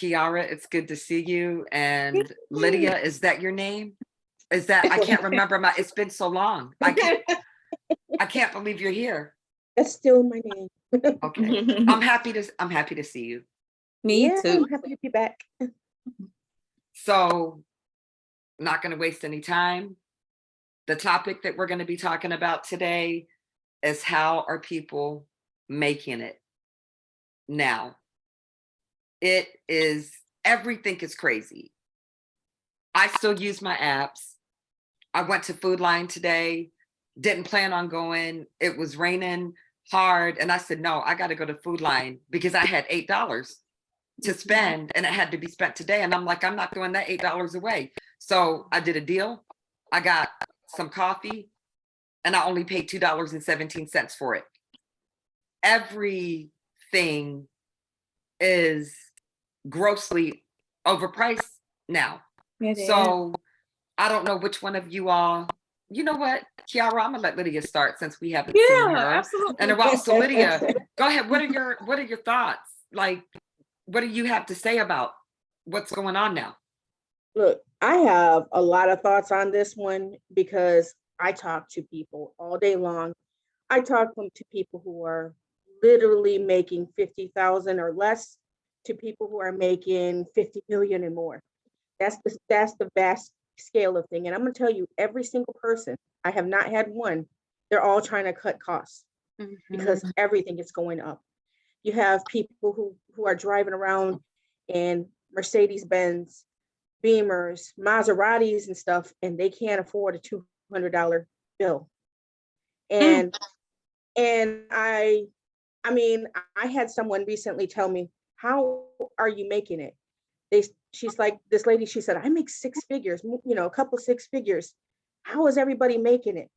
Kiara, it's good to see you. And Lydia, is that your name? Is that, I can't remember it's been so long. I can't believe you're here. That's still my name. Okay. I'm happy to see you. Me too. I'm happy to be back. So, not going to waste any time. The topic that we're going to be talking about today is how are people making it now? It is, everything is crazy. I still use my apps. I went to Food Line today, didn't plan on going. It was raining hard. And I said, no, I got to go to Food Line because I had $8 to spend and it had to be spent today. And I'm like, I'm not throwing that $8 away. So I did a deal. I got some coffee and I only paid $2.17 for it. Everything is grossly overpriced now. So I don't know which one of you all, you know what, Kiara, I'm gonna let Lydia start since we haven't seen her. Absolutely. And about, so Lydia, go ahead. What are your thoughts? Like, what do you have to say about what's going on now? Look, I have a lot of thoughts on this one because I talk to people all day long. I talk to people who are literally making 50,000 or less to people who are making 50 million and more. That's the vast scale of thing. And I'm going to tell you, every single person, I have not had one, they're all trying to cut costs because everything is going up. You have people who are driving around in Mercedes-Benz, Beamers, Maseratis and stuff, and they can't afford a $200 bill. And I mean, I had someone recently tell me, how are you making it? She's like, this lady, she said, I make six figures, a couple six figures. How is everybody making it?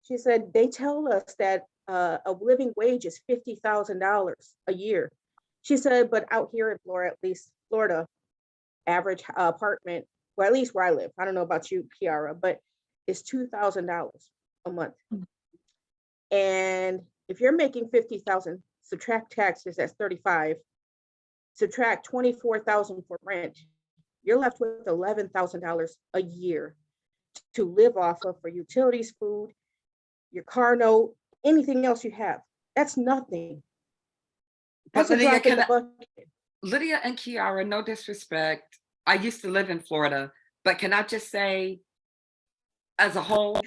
She said, they tell us that a living wage is $50,000 a year. She said, but out here in Florida, at least Florida, average apartment, well, at least where I live, I don't know about you, Kiara, but it's $2,000 a month. And if you're making 50,000, subtract taxes, that's 35. Subtract 24,000 for rent, you're left with $11,000 a year to live off of for utilities, food, your car note, anything else you have. That's nothing. That's But a drop in the bucket. Lydia and Kiara, no disrespect. I used to live in Florida, but can I just say, as a whole,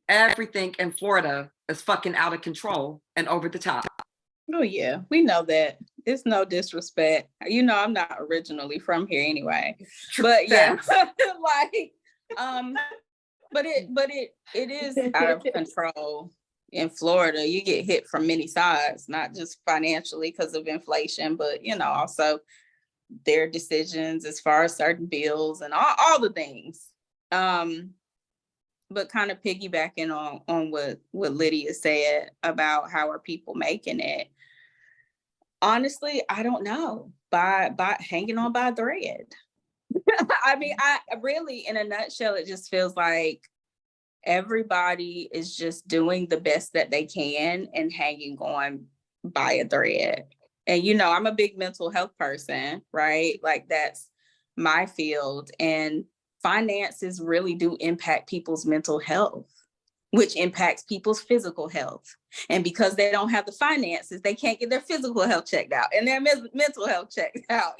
everything in Florida is fucking out of control and over the top. Oh yeah, we know that. It's no disrespect. I'm not originally from here anyway. But yeah, like, but it is out of control in Florida. You get hit from many sides, not just financially because of inflation, but also their decisions as far as certain bills and all the things. But kind of piggybacking on what Lydia said about how are people making it. Honestly, I don't know. By hanging on by a thread. I mean, I really, in a nutshell, it just feels like everybody is just doing the best that they can and hanging on by a thread. And, I'm a big mental health person, right? Like that's my field. And finances really do impact people's mental health, which impacts people's physical health. And because they don't have the finances, they can't get their physical health checked out and their mental health checked out,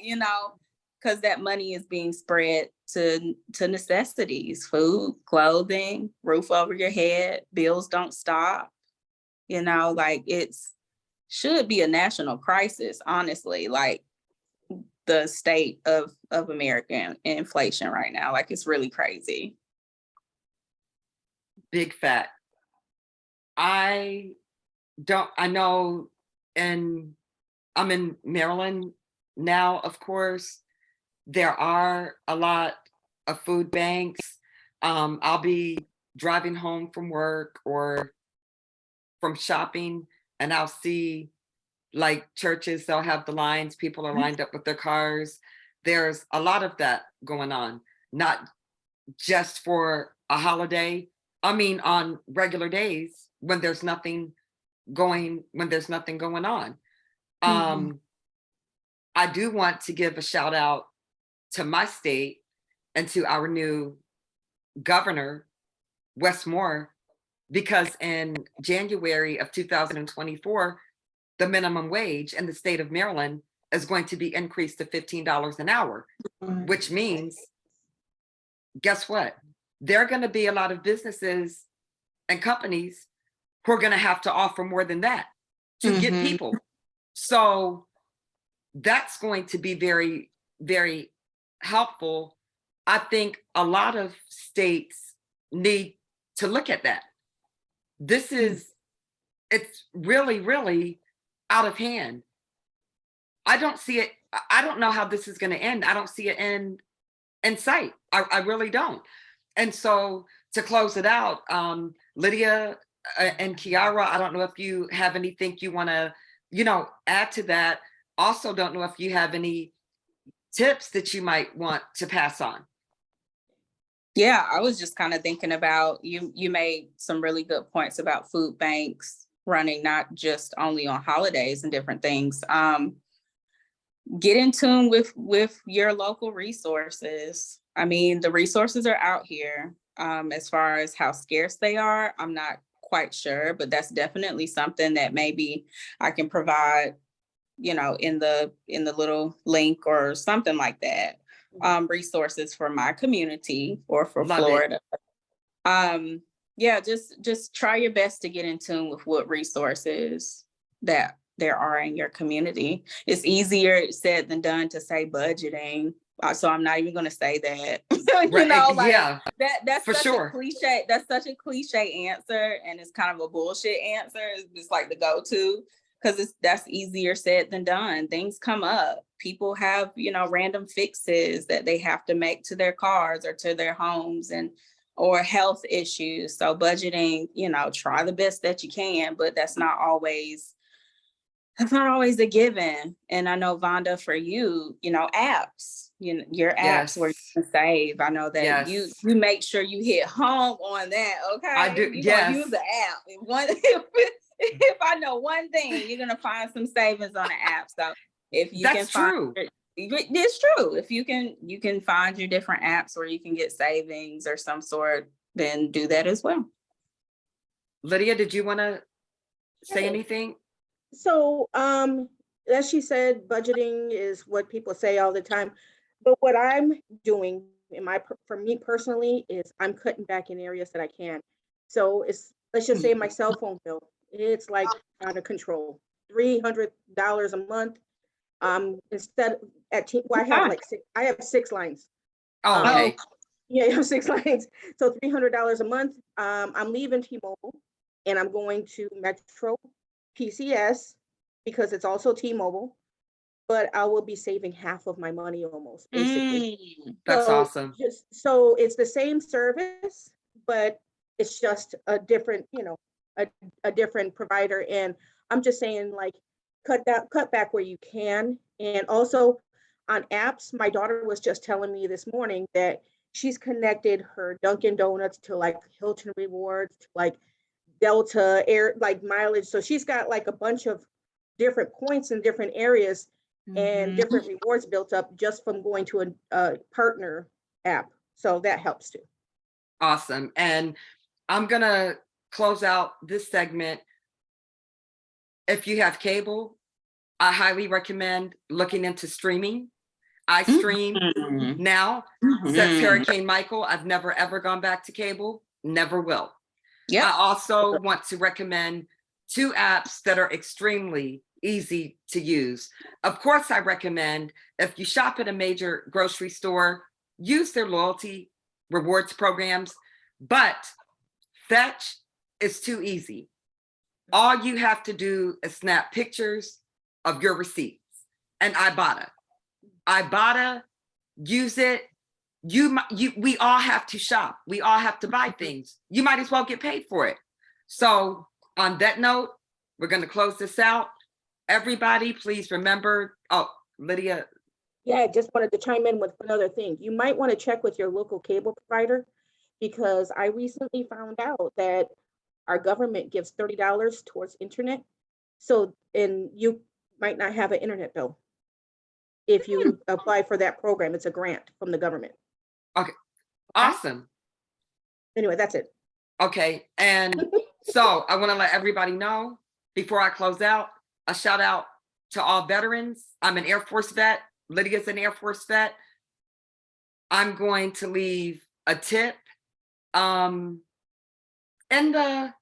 because that money is being spread to necessities, food, clothing, roof over your head, bills don't stop. Like should be a national crisis, honestly, like the state of American inflation right now. Like it's really crazy. Big fact. I know, and I'm in Maryland now, of course. There are a lot of food banks. I'll be driving home from work or from shopping, and I'll see like churches, they'll have the lines, people are lined up with their cars. There's a lot of that going on, not just for a holiday. I mean, on regular days when there's nothing going on. I do want to give a shout out to my state and to our new governor, Wes Moore, because in January of 2024, the minimum wage in the state of Maryland is going to be increased to $15 an hour, which means, guess what? There are going to be a lot of businesses and companies who are going to have to offer more than that to get people. So that's going to be very, very helpful. I think a lot of states need to look at that. This is, it's really, really out of hand. I don't see it. I don't know how this is going to end. I don't see it in sight. I really don't. And so to close it out, Lydia and Kiara, I don't know if you have anything you want to, add to that. Also, don't know if you have any tips that you might want to pass on. Yeah, I was just kind of thinking about, you made some really good points about food banks running not just only on holidays and different things. Get in tune with your local resources. I mean, the resources are out here. As far as how scarce they are, I'm not quite sure, but that's definitely something that maybe I can provide, in the little link or something like that. Resources for my community or for Love Florida. Yeah, just try your best to get in tune with what resources that there are in your community. It's easier said than done to say budgeting. So I'm not even going to say that. Yeah, that's for such sure. a cliche. That's such a cliche answer, and it's kind of a bullshit answer. It's just like the go-to, because that's easier said than done. Things come up. People have, random fixes that they have to make to their cars or to their homes, or health issues. So budgeting, try the best that you can, but that's not always a given. And I know, Vonda, for you, apps, your apps where you can save. I know that you make sure you hit home on that. Okay. I do. You're yes. gonna use the app. If I know one thing, you're gonna find some savings on the app. So if you That's can true. it's true. If you can find your different apps where you can get savings or some sort, then do that as well. Lydia, did you want to say anything? So, as she said, budgeting is what people say all the time. But what I'm doing for me personally is I'm cutting back in areas that I can. So let's just say my cell phone bill, it's like out of control, $300 a month. Instead I have 6 lines. Oh, okay. Yeah, you have 6 lines. So $300 a month. I'm leaving T-Mobile and I'm going to Metro PCS because it's also T-Mobile, but I will be saving half of my money almost, basically. That's awesome. So it's the same service, but it's just a different, a different provider. And I'm just saying, like, cut back where you can. And also on apps, my daughter was just telling me this morning that she's connected her Dunkin' Donuts to like Hilton Rewards, to like Delta Air, like mileage. So she's got like a bunch of different points in different areas and different rewards built up just from going to a partner app. So that helps too. Awesome. And I'm going to close out this segment. If you have cable, I highly recommend looking into streaming. I stream now. Since Hurricane Michael, I've never, ever gone back to cable. Never will. I also want to recommend 2 apps that are extremely easy to use. Of course, I recommend if you shop at a major grocery store, use their loyalty rewards programs, but Fetch is too easy. All you have to do is snap pictures of your receipts. And IBOTTA, use it. We all have to shop. We all have to buy things. You might as well get paid for it. So on that note, we're going to close this out. Everybody, please remember. Oh, Lydia. Yeah, I just wanted to chime in with another thing. You might want to check with your local cable provider, because I recently found out that our government gives $30 towards internet. So, and you might not have an internet bill. if you apply for that program. It's a grant from the government. Awesome. Anyway, that's it. Okay. And so I want to let everybody know before I close out, a shout out to all veterans. I'm an Air Force vet. Lydia's an Air Force vet. I'm going to leave a tip in the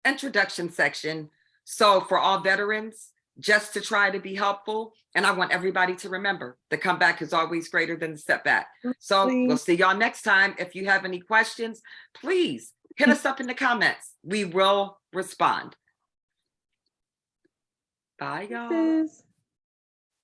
introduction section. So for all veterans, just to try to be helpful. And I want everybody to remember the comeback is always greater than the setback. So we'll see y'all next time. If you have any questions, please hit us up in the comments. We will respond. Bye, y'all. This is-